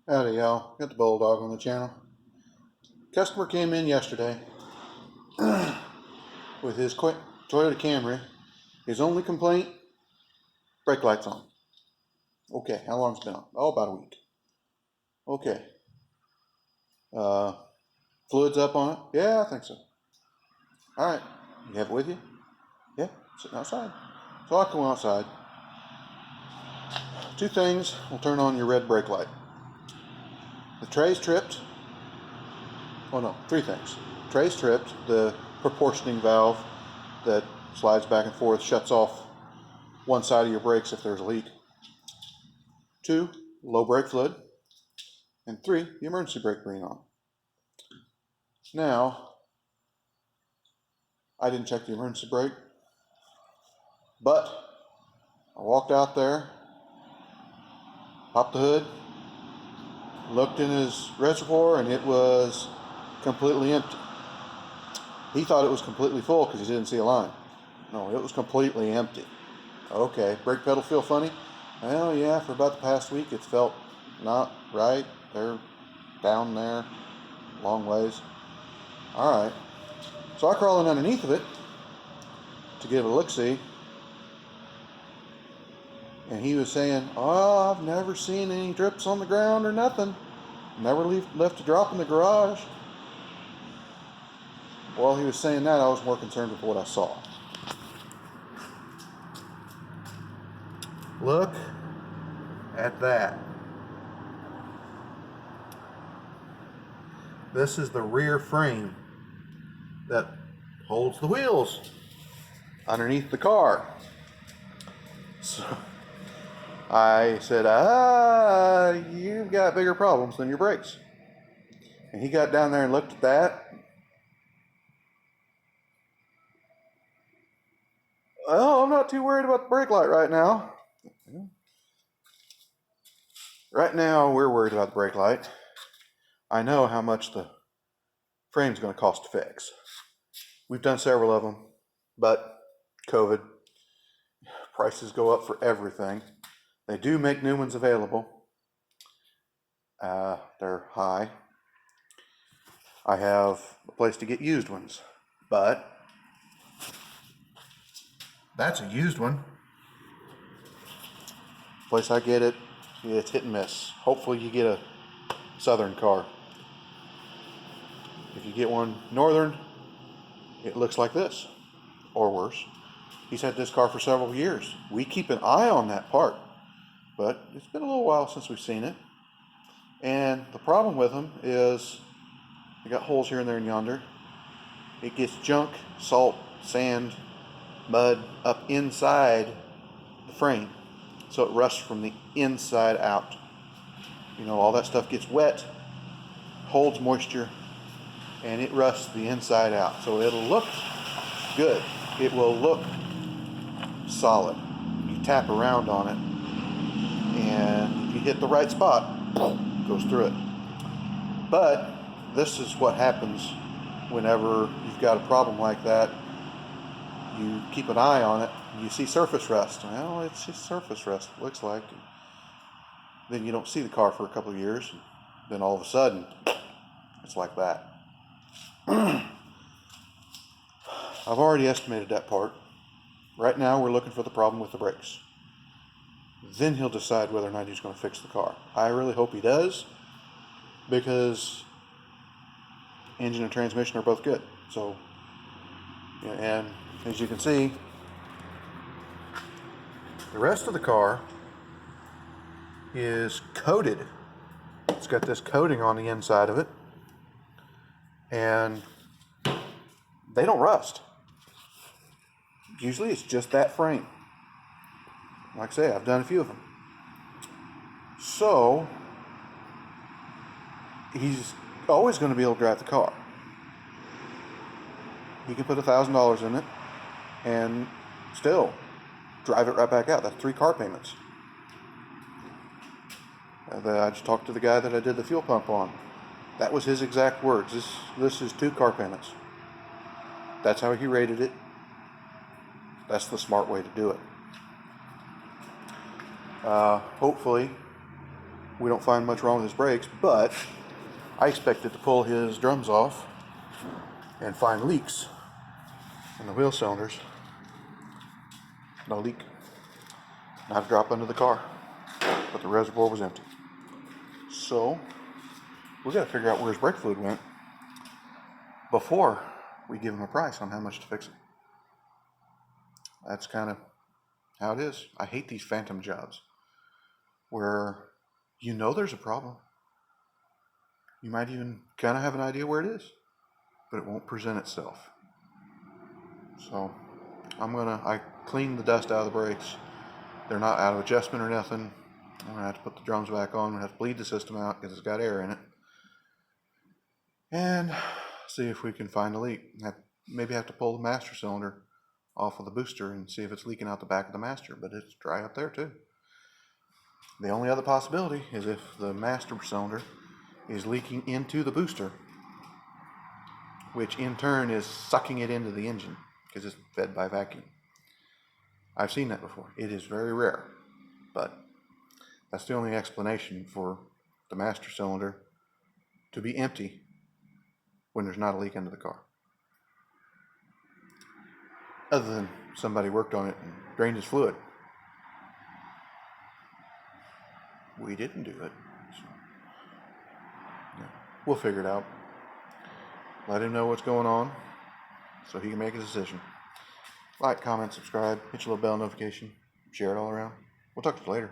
Howdy y'all, got the Bulldog on the channel. Customer came in yesterday with his Toyota Camry. His only complaint, brake lights on. Okay, how long's it been on? Oh, about a week. Okay. Fluids up on it? Yeah, I think so. Alright, you have it with you? Yeah, sitting outside. So I go outside. Two things will turn on your red brake light. The tray's tripped. Oh no, three things. Tray's tripped, the proportioning valve that slides back and forth shuts off one side of your brakes if there's a leak. Two, low brake fluid. And three, the emergency brake being on. Now, I didn't check the emergency brake, but I walked out there, popped the hood, looked in his reservoir, and it was completely empty. He thought it was completely full because he didn't see a line. No, it was completely empty. Okay, brake pedal feel funny? Well, yeah, for about the past week it's felt not right. They're down there, long ways. Alright, so I crawl in underneath of it to give it a look-see. And he was saying, oh, I've never seen any drips on the ground or nothing. Never left a drop in the garage. While he was saying that, I was more concerned with what I saw. Look at that. This is the rear frame that holds the wheels underneath the car. So I said, you've got bigger problems than your brakes. And he got down there and looked at that. Oh, I'm not too worried about the brake light right now. Right now, we're worried about the brake light. I know how much the frame's going to cost to fix. We've done several of them, but COVID, prices go up for everything. They do make new ones available. They're high. I have a place to get used ones, but that's a used one. Place I get it, it's hit and miss. Hopefully you get a Southern car. If you get one Northern, it looks like this, or worse. He's had this car for several years. We keep an eye on that part, but it's been a little while since we've seen it. And the problem with them is they got holes here and there and yonder. It gets junk, salt, sand, mud up inside the frame, so it rusts from the inside out. You know, all that stuff gets wet, holds moisture, and it rusts the inside out. So it'll look good. It will look solid. You tap around on it, and if you hit the right spot, it goes through it. But this is what happens whenever you've got a problem like that. You keep an eye on it, you see surface rust. Well, it's just surface rust, it looks like. Then you don't see the car for a couple of years. Then all of a sudden, it's like that. I've already estimated that part. Right now, we're looking for the problem with the brakes. Then he'll decide whether or not he's going to fix the car. I really hope he does, because engine and transmission are both good. So, and as you can see, the rest of the car is coated. It's got this coating on the inside of it, and they don't rust. Usually it's just that frame. Like I say, I've done a few of them. So he's always going to be able to drive the car. He can put $1,000 in it and still drive it right back out. That's 3 car payments. I just talked to the guy that I did the fuel pump on. That was his exact words. This is 2 car payments. That's how he rated it. That's the smart way to do it. Hopefully we don't find much wrong with his brakes, but I expected to pull his drums off and find leaks in the wheel cylinders. No leak. Not a drop under the car, but the reservoir was empty. So we got to figure out where his brake fluid went before we give him a price on how much to fix it. That's kind of how it is. I hate these phantom jobs where you know there's a problem. You might even kind of have an idea where it is, but it won't present itself. So I cleaned the dust out of the brakes. They're not out of adjustment or nothing. I'm going to have to put the drums back on. I'm going to have to bleed the system out because it's got air in it. And see if we can find a leak. Maybe have to pull the master cylinder off of the booster and see if it's leaking out the back of the master, but it's dry up there too. The only other possibility is if the master cylinder is leaking into the booster, which in turn is sucking it into the engine because it's fed by vacuum. I've seen that before. It is very rare, but that's the only explanation for the master cylinder to be empty when there's not a leak into the car. Other than somebody worked on it and drained his fluid. We didn't do it. So, yeah, we'll figure it out. Let him know what's going on so he can make a decision. Like, comment, subscribe, hit your little bell notification, share it all around. We'll talk to you later.